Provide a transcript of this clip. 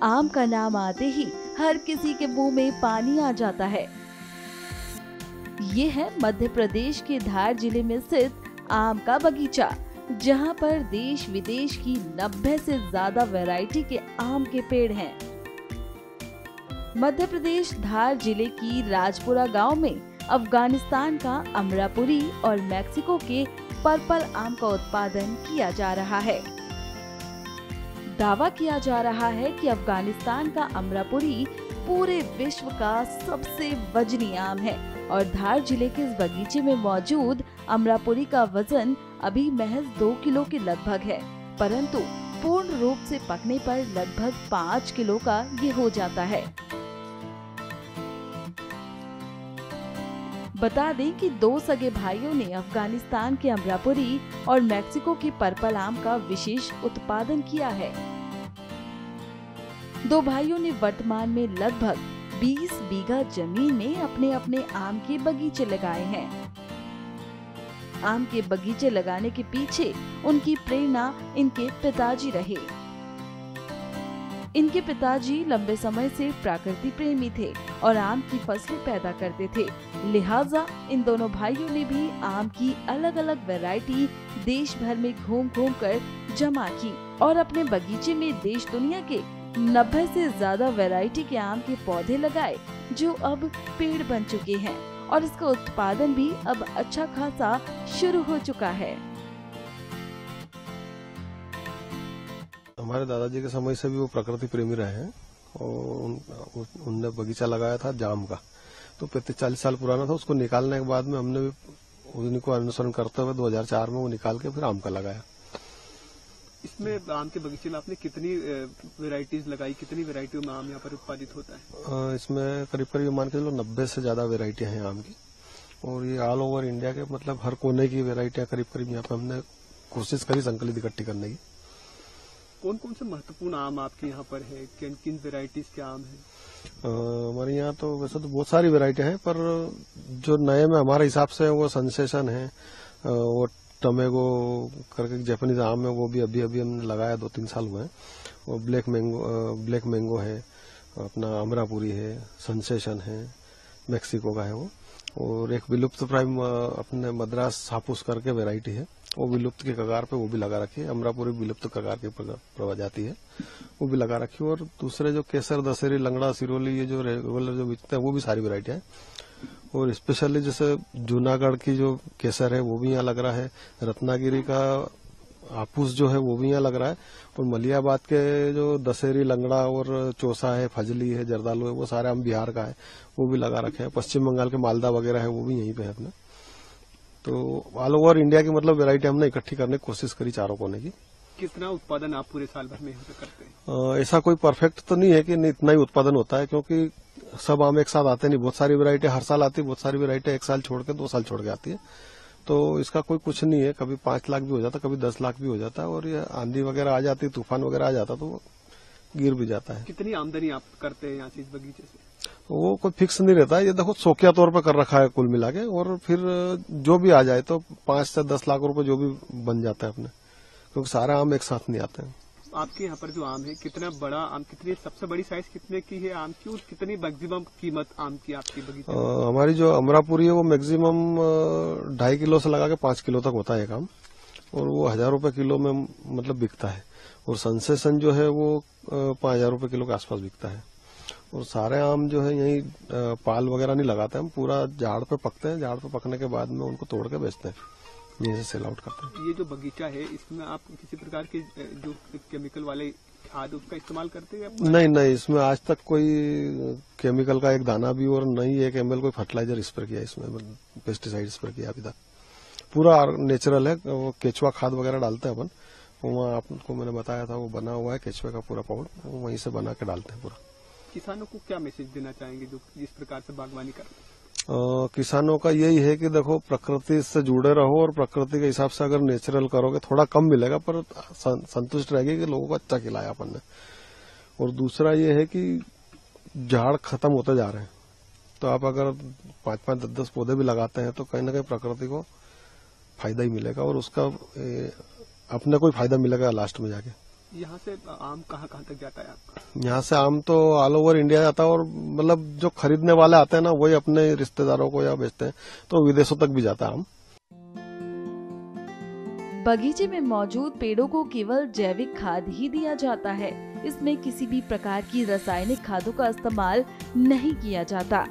आम का नाम आते ही हर किसी के मुंह में पानी आ जाता है। ये है मध्य प्रदेश के धार जिले में स्थित आम का बगीचा, जहां पर देश विदेश की 90 से ज्यादा वैरायटी के आम के पेड़ हैं। मध्य प्रदेश धार जिले की राजपुरा गांव में अफगानिस्तान का अमरापुरी और मेक्सिको के पर्पल आम का उत्पादन किया जा रहा है। दावा किया जा रहा है कि अफगानिस्तान का अमरापुरी पूरे विश्व का सबसे वजनी आम है और धार जिले के इस बगीचे में मौजूद अमरापुरी का वजन अभी महज 2 किलो के लगभग है, परंतु पूर्ण रूप से पकने पर लगभग 5 किलो का ये हो जाता है। बता दें कि 2 सगे भाइयों ने अफगानिस्तान के अमरापुरी और मेक्सिको के पर्पल आम का विशेष उत्पादन किया है। 2 भाइयों ने वर्तमान में लगभग 20 बीघा जमीन में अपने अपने आम के बगीचे लगाए हैं। आम के बगीचे लगाने के पीछे उनकी प्रेरणा इनके पिताजी रहे। इनके पिताजी लंबे समय से प्रकृति प्रेमी थे और आम की फसलें पैदा करते थे, लिहाजा इन दोनों भाइयों ने भी आम की अलग अलग वैरायटी देश भर में घूम घूम कर जमा की और अपने बगीचे में देश दुनिया के 90 से ज्यादा वैरायटी के आम के पौधे लगाए, जो अब पेड़ बन चुके हैं और इसका उत्पादन भी अब अच्छा खासा शुरू हो चुका है। हमारे दादाजी के समय से भी वो प्रकृति प्रेमी रहे हैं और उनने बगीचा लगाया था जाम का, तो 35-40 साल पुराना था। उसको निकालने के बाद में हमने भी उनको अनुसरण करते हुए 2004 में वो निकाल के फिर आम का लगाया। इसमें आम के बगीचे में आपने कितनी वेराइटीज लगाई, कितनी वेराइटियों में आम यहाँ पर उत्पादित होता है? इसमें करीब करीब मान के चलो 90 से ज्यादा वेराइटियां हैं आम की, और ये ऑल ओवर इंडिया के मतलब हर कोने की वेराइटियां करीब करीब यहाँ पे हमने कोशिश करी संकलित इकट्ठी करने की। कौन कौन से महत्वपूर्ण आम आपके यहाँ पर है, किन किन वेराइटीज के आम है? हमारे यहाँ तो वैसे तो बहुत सारी वेराइटी हैं, पर जो नए में हमारे हिसाब से वो सेंसेशन है, वो टमेगो करके जापानीज आम है, वो भी अभी हमने लगाया 2-3 साल हुए हैं। वो ब्लैक मैंगो है, अपना अमरापुरी है, सेंसेशन है, मेक्सिको का है वो, और एक विलुप्त प्राइम अपने मद्रास हापुस करके वेराइटी है, वो विलुप्त के कगार पे वो भी लगा रखी है। अमरापुरी विलुप्त कगार की प्रजाति है, वो भी लगा रखी है। और दूसरे जो केसर, दशहरी, लंगड़ा, सिरोली, ये जो रेगुलर जो बिकते हैं वो भी सारी वेराइटी है। और स्पेशली जैसे जूनागढ़ की जो केसर है वो भी यहाँ लग रहा है, रत्नागिरी का हापुस जो है वो भी यहाँ लग रहा है, और मलियाबाद के जो दशहरी, लंगड़ा और चौसा है, फजली है, जर्दालू है, वो सारे आम बिहार का है, वो भी लगा रखे हैं। पश्चिम बंगाल के मालदा वगैरह है वो भी यहीं पे है अपने। तो ऑल ओवर इंडिया की मतलब वेराइटी हमने इकट्ठी करने की कोशिश करी चारों कोने की। कितना उत्पादन आप पूरे साल भर में करते हैं? ऐसा कोई परफेक्ट तो नहीं है कि इतना ही उत्पादन होता है, क्योंकि सब आम एक साथ आते नहीं। बहुत सारी वेराइटी हर साल आती है, बहुत सारी वेराइटी 1 साल छोड़ के 2 साल छोड़ के आती है, तो इसका कोई कुछ नहीं है। कभी 5 लाख भी हो जाता, कभी 10 लाख भी हो जाता है, और ये आंधी वगैरह आ जाती, तूफान वगैरह आ जाता तो गिर भी जाता है। कितनी आमदनी आप करते हैं यहाँ से, इस बगीचे से? वो कोई फिक्स नहीं रहता है, ये देखो शौकिया तौर पर कर रखा है कुल मिला के, और फिर जो भी आ जाए तो 5 से 10 लाख रुपए जो भी बन जाता है अपने, क्योंकि सारे आम एक साथ नहीं आते हैं। आपके यहाँ पर जो आम है, कितना बड़ा आम, कितनी सबसे बड़ी साइज कितने की है आम की, और कितनी मैक्सिमम कीमत आम की आपकी बगीचे में? हमारी जो अमरापुरी है वो मैक्सिमम 2.5 किलो से लगा के 5 किलो तक होता है एक आम, और वो 1000 रुपए किलो में मतलब बिकता है। और सेंसेशन जो है वो 5000 रुपए किलो के आसपास बिकता है। और सारे आम जो है यही पाल वगैरह नहीं लगाते, हम पूरा झाड़ पे पकते हैं, झाड़ पे पकने के बाद में उनको तोड़ के बेचते हैं, यहीं से सेल आउट करते हैं। ये जो बगीचा है, इसमें आप किसी प्रकार के जो केमिकल वाले खाद उसका इस्तेमाल करते हैं? नहीं, इसमें आज तक कोई केमिकल का एक दाना भी और नहीं 1 ml कोई फर्टिलाइजर स्प्रे किया, इसमें पेस्टिसाइड स्प्रे किया अभी तक। पूरा नेचुरल है। वो केचुआ खाद वगैरह डालते हैं अपन, वहाँ आपको मैंने बताया था वो बना हुआ है केचुए का पूरा पाउडर, वहीं से बना के डालते हैं पूरा। किसानों को क्या मैसेज देना चाहेंगे जो जिस प्रकार से बागवानी कर रहे हैं? किसानों का यही है कि देखो प्रकृति से जुड़े रहो, और प्रकृति के हिसाब से अगर नेचुरल करोगे थोड़ा कम मिलेगा, पर संतुष्ट रहेगी कि लोगों को अच्छा खिलाया अपन ने। और दूसरा ये है कि झाड़ खत्म होते जा रहे हैं, तो आप अगर 5-5, 10-10 पौधे भी लगाते हैं तो कहीं ना कहीं प्रकृति को फायदा ही मिलेगा, और उसका अपने को ही फायदा मिलेगा लास्ट में जाके। यहाँ से आम कहाँ कहाँ तक जाता है आपका? यहाँ से आम तो ऑल ओवर इंडिया जाता है, और मतलब जो खरीदने वाले आते हैं ना, वही अपने रिश्तेदारों को या बेचते हैं, तो विदेशों तक भी जाता है आम। बगीचे में मौजूद पेड़ों को केवल जैविक खाद ही दिया जाता है। इसमें किसी भी प्रकार की रासायनिक खादों का इस्तेमाल नहीं किया जाता।